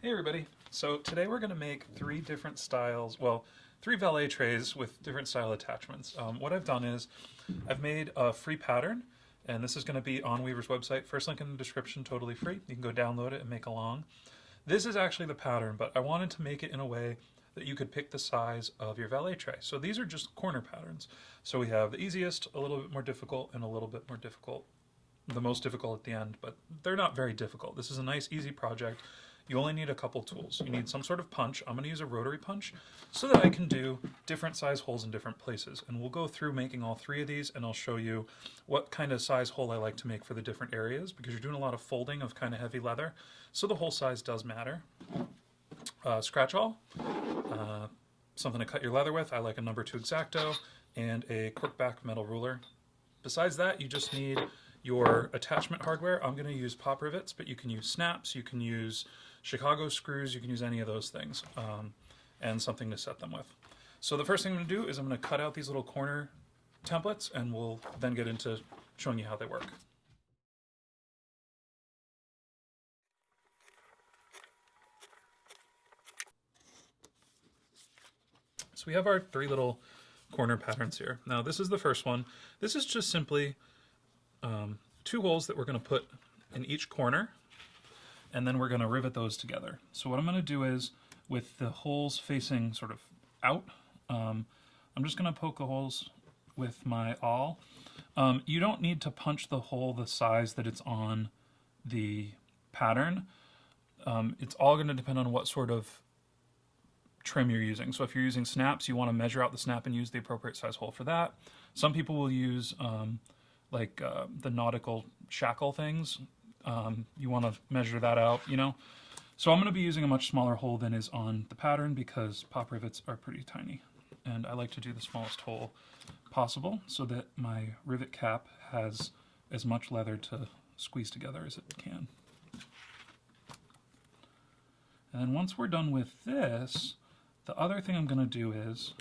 Hey everybody! So today we're going to make three different styles, well, three valet trays with different style attachments. What I've done is I've made a free pattern, and this is going to be on Weaver's website. First link in the description, totally free. You can go download it and make along. This is actually the pattern, but I wanted to make it in a way that you could pick the size of your valet tray. So these are just corner patterns. So we have the easiest, a little bit more difficult, and a little bit more difficult. The most difficult at the end, but they're not very difficult. This is a nice, easy project. You only need a couple tools. You need some sort of punch. I'm going to use a rotary punch so that I can do different size holes in different places. And we'll go through making all three of these, and I'll show you what kind of size hole I like to make for the different areas, because you're doing a lot of folding of kind of heavy leather, so the hole size does matter. Scratch awl, something to cut your leather with. I like a number 2 X-Acto, and a corkback metal ruler. Besides that, you just need your attachment hardware. I'm going to use pop rivets, but you can use snaps, you can use Chicago screws, you can use any of those things, and something to set them with. So the first thing I'm going to do is I'm going to cut out these little corner templates, and we'll then get into showing you how they work. So we have our three little corner patterns here. Now this is the first one. This is just simply 2 holes that we're going to put in each corner, and then we're going to rivet those together. So what I'm going to do is, with the holes facing sort of out, I'm just going to poke the holes with my awl. You don't need to punch the hole the size that it's on the pattern. It's all going to depend on what sort of trim you're using. So if you're using snaps, you want to measure out the snap and use the appropriate size hole for that. Some people will use the nautical shackle things. You want to measure that out, you know. So I'm going to be using a much smaller hole than is on the pattern because pop rivets are pretty tiny. And I like to do the smallest hole possible so that my rivet cap has as much leather to squeeze together as it can. And then once we're done with this, the other thing I'm going to do is,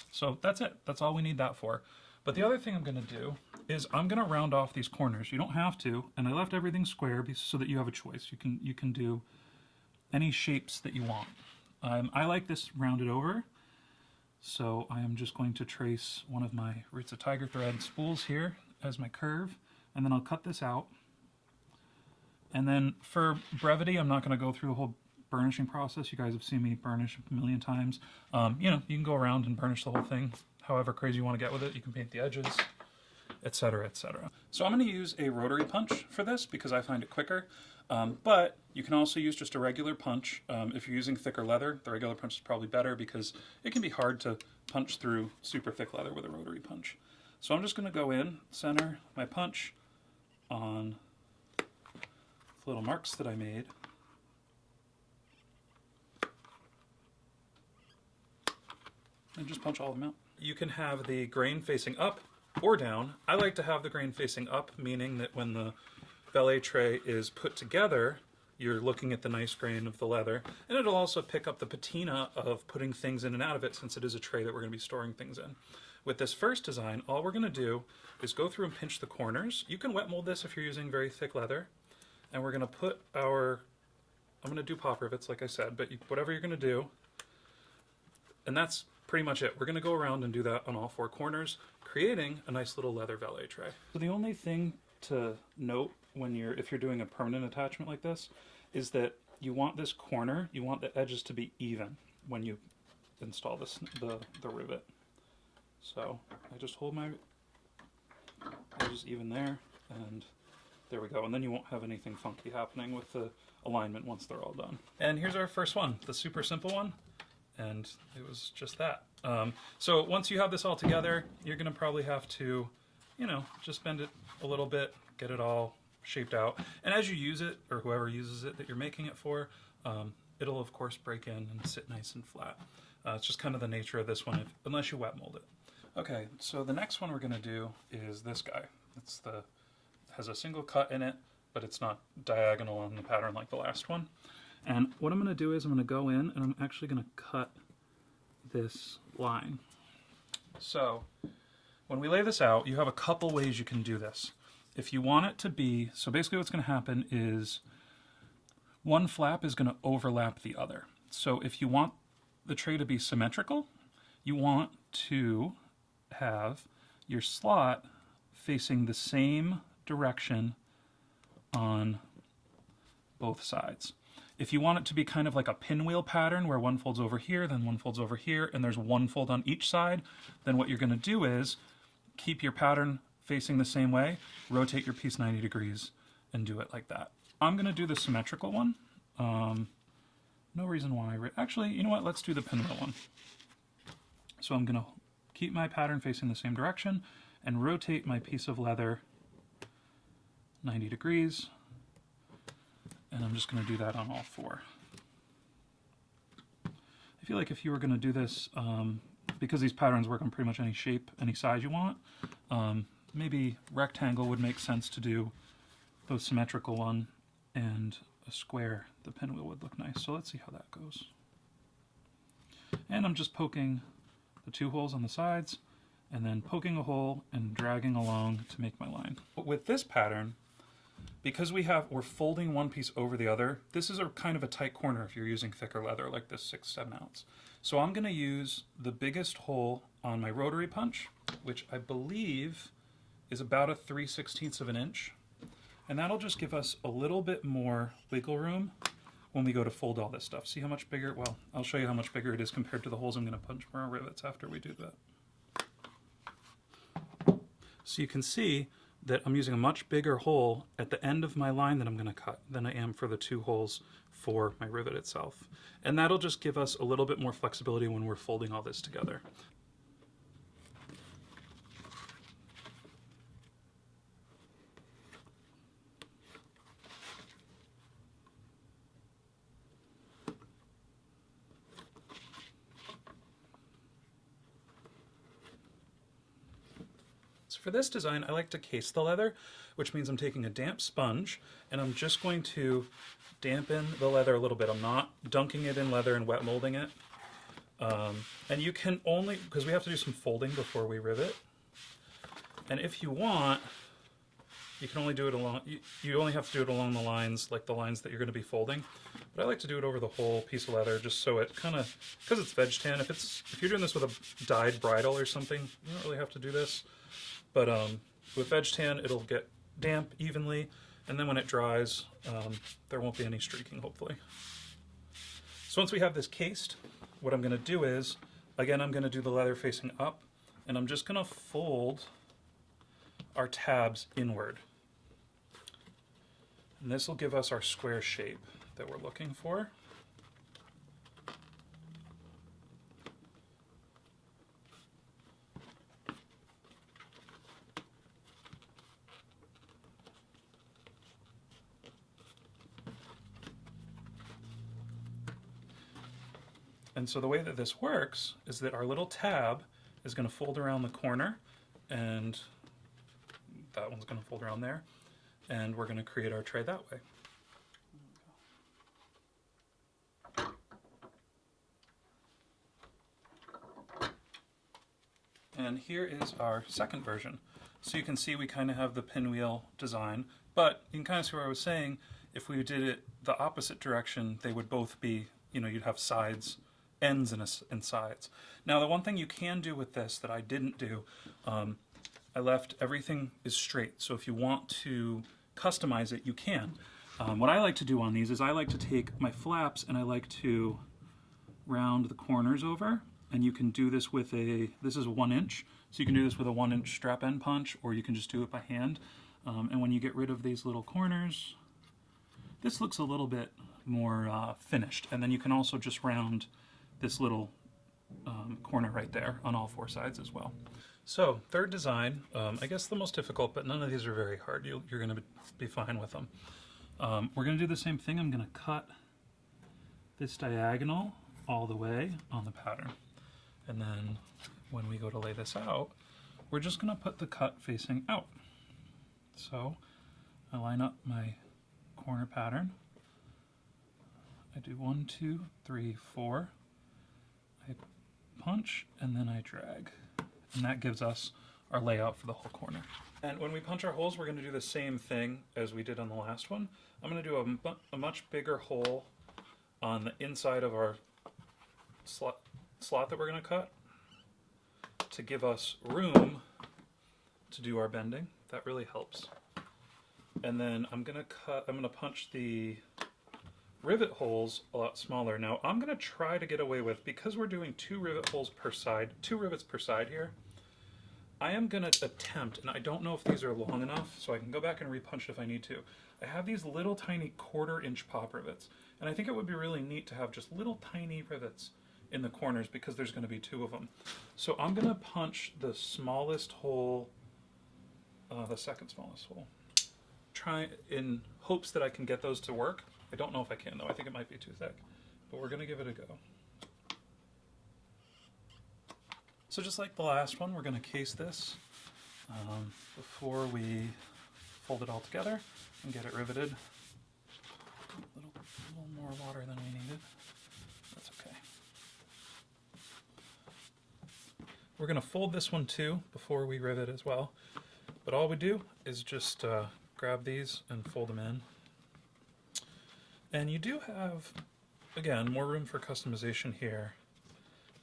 so that's it. That's all we need that for. But the other thing I'm going to do is I'm going to round off these corners. You don't have to, and I left everything square so that you have a choice. You can do any shapes that you want. I like this rounded over, so I am just going to trace one of my Roots of Tiger thread spools here as my curve, and then I'll cut this out. And then for brevity, I'm not going to go through the whole burnishing process. You guys have seen me burnish a million times. You know, you can go around and burnish the whole thing however crazy you want to get with it. You can paint the edges, etc., etc. So I'm going to use a rotary punch for this because I find it quicker, but you can also use just a regular punch. If you're using thicker leather, the regular punch is probably better because it can be hard to punch through super thick leather with a rotary punch. So I'm just going to go in, center my punch on the little marks that I made, and just punch all of them out. You can have the grain facing up or down. I like to have the grain facing up, meaning that when the valet tray is put together, you're looking at the nice grain of the leather, and it'll also pick up the patina of putting things in and out of it, since it is a tray that we're going to be storing things in. With this first design, all we're going to do is go through and pinch the corners. You can wet mold this if you're using very thick leather, and we're going to put I'm going to do pop rivets, like I said, but whatever you're going to do, and that's pretty much it. We're going to go around and do that on all 4 corners, creating a nice little leather valet tray. So the only thing to note if you're doing a permanent attachment like this is that you want this corner, you want the edges to be even when you install the rivet. So I just hold my edges even there, and there we go. And then you won't have anything funky happening with the alignment once they're all done. And here's our first one, the super simple one. And it was just that. So once you have this all together, you're going to probably have to, you know, just bend it a little bit, get it all shaped out. And as you use it, or whoever uses it that you're making it for, it'll of course break in and sit nice and flat. It's just kind of the nature of this one, unless you wet mold it. Okay, so the next one we're going to do is this guy. Has a single cut in it, but it's not diagonal on the pattern like the last one. And what I'm going to do is I'm going to go in and I'm actually going to cut this line. So when we lay this out, you have a couple ways you can do this. If you want it to be, so basically what's going to happen is one flap is going to overlap the other. So if you want the tray to be symmetrical, you want to have your slot facing the same direction on both sides. If you want it to be kind of like a pinwheel pattern where one folds over here, then one folds over here, and there's one fold on each side, then what you're going to do is keep your pattern facing the same way, rotate your piece 90 degrees, and do it like that. I'm going to do the symmetrical one. No reason why. Actually, you know what? Let's do the pinwheel one. So I'm going to keep my pattern facing the same direction and rotate my piece of leather 90 degrees. And I'm just going to do that on all four. I feel like if you were going to do this, because these patterns work on pretty much any shape, any size you want, maybe rectangle would make sense to do both symmetrical one and a square. The pinwheel would look nice. So let's see how that goes. And I'm just poking the two holes on the sides and then poking a hole and dragging along to make my line. But with this pattern, because we're folding one piece over the other, this is a kind of a tight corner if you're using thicker leather like this 6-7 ounce. So I'm going to use the biggest hole on my rotary punch, which I believe is about a 3/16 of an inch. And that'll just give us a little bit more wiggle room when we go to fold all this stuff. See how much bigger? Well, I'll show you how much bigger it is compared to the holes I'm going to punch for our rivets after we do that. So you can see that I'm using a much bigger hole at the end of my line that I'm going to cut than I am for the two holes for my rivet itself. And that'll just give us a little bit more flexibility when we're folding all this together. For this design, I like to case the leather, which means I'm taking a damp sponge and I'm just going to dampen the leather a little bit. I'm not dunking it in leather and wet molding it. And you can only, because we have to do some folding before we rivet, and if you want, you can only do it along, you only have to do it along the lines, like the lines that you're going to be folding. But I like to do it over the whole piece of leather just so it kind of, because it's veg tan, if you're doing this with a dyed bridle or something, you don't really have to do this. But with veg tan, it'll get damp evenly, and then when it dries, there won't be any streaking, hopefully. So once we have this cased, what I'm going to do is, again, I'm going to do the leather facing up, and I'm just going to fold our tabs inward. And this will give us our square shape that we're looking for. And so the way that this works is that our little tab is going to fold around the corner, and that one's going to fold around there, and we're going to create our tray that way. And here is our second version. So you can see we kind of have the pinwheel design, but you can kind of see where I was saying, if we did it the opposite direction, they would both be, you'd have sides, ends and sides. Now the one thing you can do with this that I didn't do, I left everything is straight. So if you want to customize it, you can. What I like to do on these is I like to take my flaps and I like to round the corners over. And you can do this with this is 1 inch. So you can do this with a 1 inch strap end punch, or you can just do it by hand. And when you get rid of these little corners, this looks a little bit more finished. And then you can also just round this little corner right there on all four sides as well. So third design, I guess the most difficult, but none of these are very hard. You're going to be fine with them. We're going to do the same thing. I'm going to cut this diagonal all the way on the pattern. And then when we go to lay this out, we're just going to put the cut facing out. So I line up my corner pattern. I do 1, 2, 3, 4. I punch and then I drag. And that gives us our layout for the whole corner. And when we punch our holes, we're going to do the same thing as we did on the last one. I'm going to do a much bigger hole on the inside of our slot that we're going to cut to give us room to do our bending. That really helps. And then I'm going to punch the rivet holes a lot smaller. Now I'm going to try to get away with, because we're doing 2 rivet holes per side, 2 rivets per side here, I am going to attempt, and I don't know if these are long enough, so I can go back and repunch if I need to. I have these little tiny 1/4 inch pop rivets, and I think it would be really neat to have just little tiny rivets in the corners because there's going to be 2 of them. So I'm going to punch the smallest hole, the second smallest hole, try in hopes that I can get those to work. I don't know if I can though, I think it might be too thick, but we're going to give it a go. So just like the last one, we're going to case this before we fold it all together and get it riveted. A little more water than we needed. That's okay. We're going to fold this one too before we rivet as well. But all we do is just grab these and fold them in. And you do have, again, more room for customization here.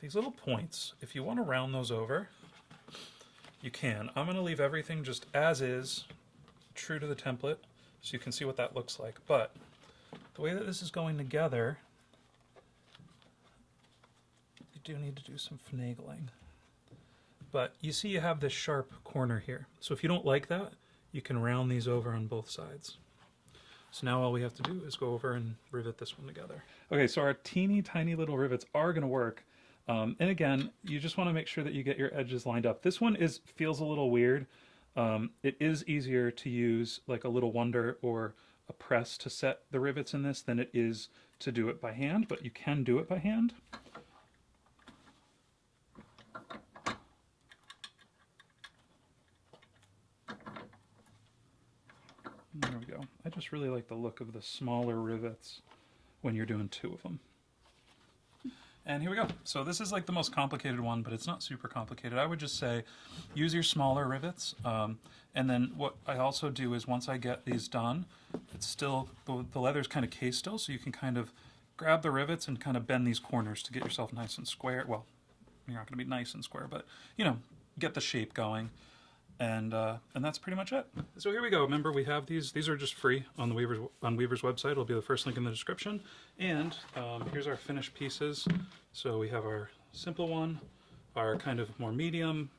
These little points, if you want to round those over, you can. I'm going to leave everything just as is, true to the template, so you can see what that looks like. But the way that this is going together, you do need to do some finagling. But you see you have this sharp corner here. So if you don't like that, you can round these over on both sides. So now all we have to do is go over and rivet this one together. Okay, so our teeny tiny little rivets are going to work. And again, you just want to make sure that you get your edges lined up. This one feels a little weird. It is easier to use like a little wonder or a press to set the rivets in this than it is to do it by hand, but you can do it by hand. There we go. I just really like the look of the smaller rivets when you're doing 2 of them. And here we go. So this is like the most complicated one, but it's not super complicated. I would just say use your smaller rivets. And then what I also do is once I get these done, it's still, the leather's kind of cased still, so you can kind of grab the rivets and kind of bend these corners to get yourself nice and square. Well, you're not going to be nice and square, but you know, get the shape going. And that's pretty much it. So here we go. Remember, we have these. These are just free on Weaver's website. It'll be the first link in the description. And here's our finished pieces. So we have our simple one, our kind of more medium,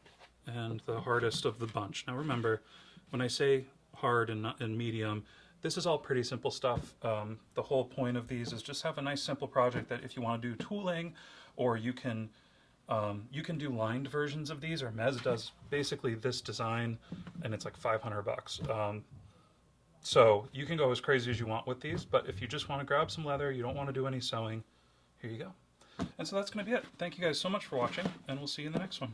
and the hardest of the bunch. Now remember, when I say hard and medium, this is all pretty simple stuff. The whole point of these is just have a nice simple project that if you want to do tooling, or you can do lined versions of these, or Mez does basically this design, and it's like $500. So you can go as crazy as you want with these, but if you just want to grab some leather, you don't want to do any sewing, here you go. And so that's going to be it. Thank you guys so much for watching, and we'll see you in the next one.